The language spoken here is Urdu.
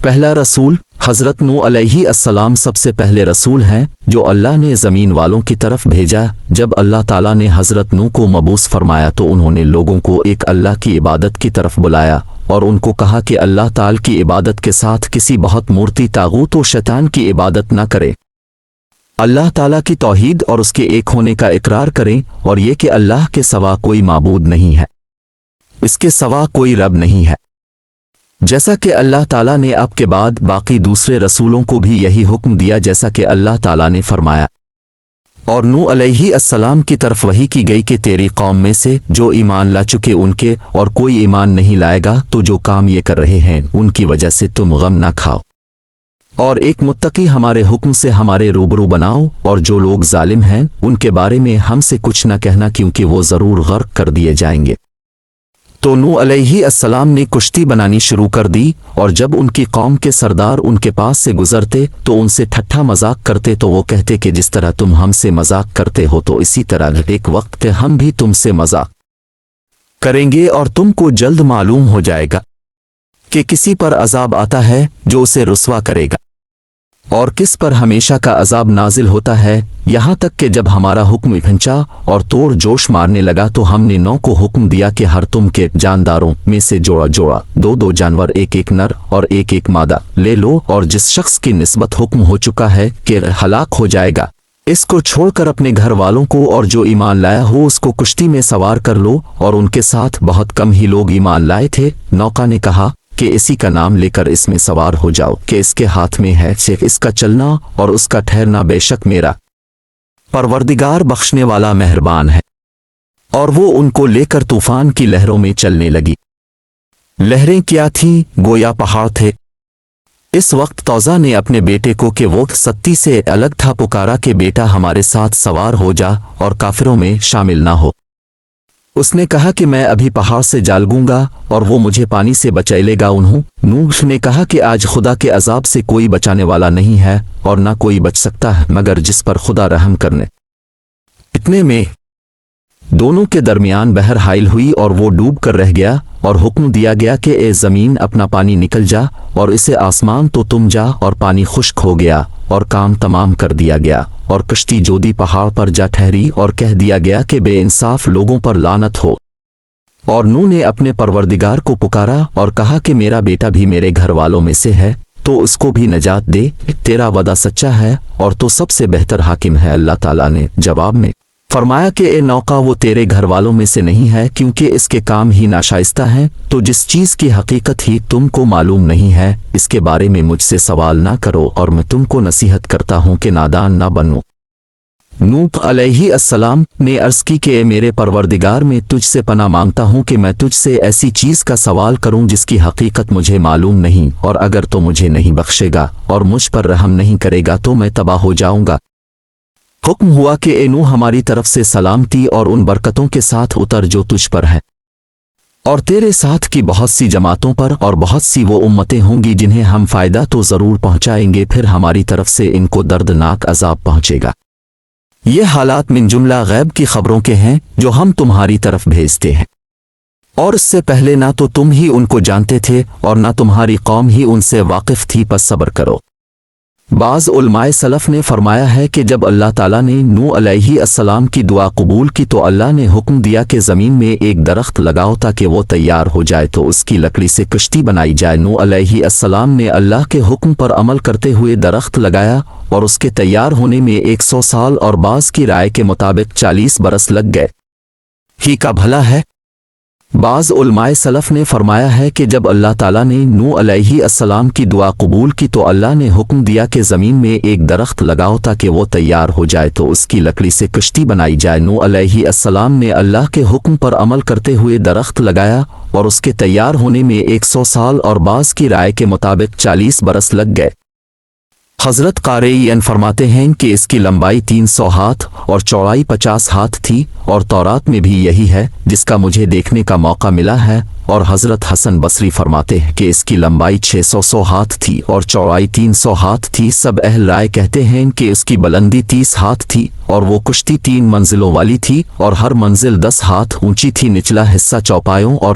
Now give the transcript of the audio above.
پہلا رسول حضرت نوح علیہ السلام سب سے پہلے رسول ہیں جو اللہ نے زمین والوں کی طرف بھیجا۔ جب اللہ تعالیٰ نے حضرت نوح کو مبعوث فرمایا تو انہوں نے لوگوں کو ایک اللہ کی عبادت کی طرف بلایا اور ان کو کہا کہ اللہ تعالیٰ کی عبادت کے ساتھ کسی بہت مورتی طاغوت و شیطان کی عبادت نہ کرے، اللہ تعالیٰ کی توحید اور اس کے ایک ہونے کا اقرار کریں، اور یہ کہ اللہ کے سوا کوئی معبود نہیں ہے، اس کے سوا کوئی رب نہیں ہے۔ جیسا کہ اللہ تعالیٰ نے اب کے بعد باقی دوسرے رسولوں کو بھی یہی حکم دیا جیسا کہ اللہ تعالیٰ نے فرمایا۔ اور نوح علیہ السلام کی طرف وحی کی گئی کہ تیری قوم میں سے جو ایمان لا چکے ان کے اور کوئی ایمان نہیں لائے گا تو جو کام یہ کر رہے ہیں ان کی وجہ سے تم غم نہ کھاؤ، اور ایک متقی ہمارے حکم سے ہمارے روبرو بناؤ، اور جو لوگ ظالم ہیں ان کے بارے میں ہم سے کچھ نہ کہنا کیونکہ وہ ضرور غرق کر دیے جائیں گے۔ تو نوح علیہ السلام نے کشتی بنانی شروع کر دی، اور جب ان کی قوم کے سردار ان کے پاس سے گزرتے تو ان سے ٹھٹھا مذاق کرتے تو وہ کہتے کہ جس طرح تم ہم سے مذاق کرتے ہو تو اسی طرح ایک وقت پہ ہم بھی تم سے مذاق کریں گے، اور تم کو جلد معلوم ہو جائے گا کہ کسی پر عذاب آتا ہے جو اسے رسوا کرے گا، اور کس پر ہمیشہ کا عذاب نازل ہوتا ہے، یہاں تک کہ جب ہمارا حکم پھنچا اور توڑ جوش مارنے لگا تو ہم نے نوح کو حکم دیا کہ ہر تم کے جانداروں میں سے جوڑا جوڑا دو جانور، ایک نر اور ایک مادہ لے لو، اور جس شخص کی نسبت حکم ہو چکا ہے کہ ہلاک ہو جائے گا اس کو چھوڑ کر اپنے گھر والوں کو اور جو ایمان لایا ہو اس کو کشتی میں سوار کر لو، اور ان کے ساتھ بہت کم ہی لوگ ایمان لائے تھے۔ نوقا نے کہا کہ اسی کا نام لے کر اس میں سوار ہو جاؤ کہ اس کے ہاتھ میں ہے صرف اس کا چلنا اور اس کا ٹھہرنا، بے شک میرا پروردگار بخشنے والا مہربان ہے۔ اور وہ ان کو لے کر طوفان کی لہروں میں چلنے لگی۔ لہریں کیا تھیں؟ گویا پہاڑ تھے۔ اس وقت توزا نے اپنے بیٹے کو کہ وہ ستی سے الگ تھا پکارا کہ بیٹا ہمارے ساتھ سوار ہو جا اور کافروں میں شامل نہ ہو۔ اس نے کہا کہ میں ابھی پہاڑ سے جالگوں گا اور وہ مجھے پانی سے بچا لے گا۔ نوح نے کہا کہ آج خدا کے عذاب سے کوئی بچانے والا نہیں ہے اور نہ کوئی بچ سکتا ہے مگر جس پر خدا رحم کرنے۔ اتنے میں دونوں کے درمیان بحر حائل ہوئی اور وہ ڈوب کر رہ گیا، اور حکم دیا گیا کہ اے زمین اپنا پانی نکل جا، اور اسے آسمان تو تم جا، اور پانی خشک ہو گیا اور کام تمام کر دیا گیا، اور کشتی جودی پہاڑ پر جا ٹھہری، اور کہہ دیا گیا کہ بے انصاف لوگوں پر لعنت ہو۔ اور نوح نے اپنے پروردگار کو پکارا اور کہا کہ میرا بیٹا بھی میرے گھر والوں میں سے ہے تو اس کو بھی نجات دے، تیرا وعدہ سچا ہے اور تو سب سے بہتر حاکم ہے۔ اللہ تعالیٰ نے جواب میں فرمایا کہ اے نوقا وہ تیرے گھر والوں میں سے نہیں ہے کیونکہ اس کے کام ہی ناشائستہ ہیں، تو جس چیز کی حقیقت ہی تم کو معلوم نہیں ہے اس کے بارے میں مجھ سے سوال نہ کرو، اور میں تم کو نصیحت کرتا ہوں کہ نادان نہ بنو۔ نوح علیہ السلام نے عرض کی کہ اے میرے پروردگار میں تجھ سے پناہ مانگتا ہوں کہ میں تجھ سے ایسی چیز کا سوال کروں جس کی حقیقت مجھے معلوم نہیں، اور اگر تو مجھے نہیں بخشے گا اور مجھ پر رحم نہیں کرے گا تو میں تباہ ہو جاؤں گا۔ حکم ہوا کہ اے نوح ہماری طرف سے سلامتی اور ان برکتوں کے ساتھ اتر جو تجھ پر ہے، اور تیرے ساتھ کی بہت سی جماعتوں پر، اور بہت سی وہ امتیں ہوں گی جنہیں ہم فائدہ تو ضرور پہنچائیں گے، پھر ہماری طرف سے ان کو دردناک عذاب پہنچے گا۔ یہ حالات من جملہ غیب کی خبروں کے ہیں جو ہم تمہاری طرف بھیجتے ہیں، اور اس سے پہلے نہ تو تم ہی ان کو جانتے تھے اور نہ تمہاری قوم ہی ان سے واقف تھی، پس صبر کرو۔ بعض علماء سلف نے فرمایا ہے کہ جب اللہ تعالیٰ نے نوح علیہ السلام کی دعا قبول کی تو اللہ نے حکم دیا کہ زمین میں ایک درخت لگاؤ تاکہ وہ تیار ہو جائے تو اس کی لکڑی سے کشتی بنائی جائے۔ نوح علیہ السلام نے اللہ کے حکم پر عمل کرتے ہوئے درخت لگایا اور اس کے تیار ہونے میں 100 سال اور بعض کی رائے کے مطابق 40 برس لگ گئے۔ ہی کا بھلا ہے۔ بعض علماء سلف نے فرمایا ہے کہ جب اللہ تعالیٰ نے نوح علیہ السلام کی دعا قبول کی تو اللہ نے حکم دیا کہ زمین میں ایک درخت لگاؤ تاکہ وہ تیار ہو جائے تو اس کی لکڑی سے کشتی بنائی جائے۔ نوح علیہ السلام نے اللہ کے حکم پر عمل کرتے ہوئے درخت لگایا اور اس کے تیار ہونے میں 100 سال اور بعض کی رائے کے مطابق 40 برس لگ گئے۔ حضرت قارئین فرماتے ہیں کہ اس کی لمبائی 300 ہاتھ اور چوڑائی 50 ہاتھ تھی، اور تورات میں بھی یہی ہے جس کا مجھے دیکھنے کا موقع ملا ہے، اور حضرت حسن بصری فرماتے ہیں کہ اس کی لمبائی 600 ہاتھ تھی اور چوڑائی 300 ہاتھ تھی۔ سب اہل رائے کہتے ہیں کہ اس کی بلندی 30 ہاتھ تھی، اور وہ کشتی 3 منزلوں والی تھی اور ہر منزل 10 ہاتھ اونچی تھی۔ نچلا حصہ چوپایوں اور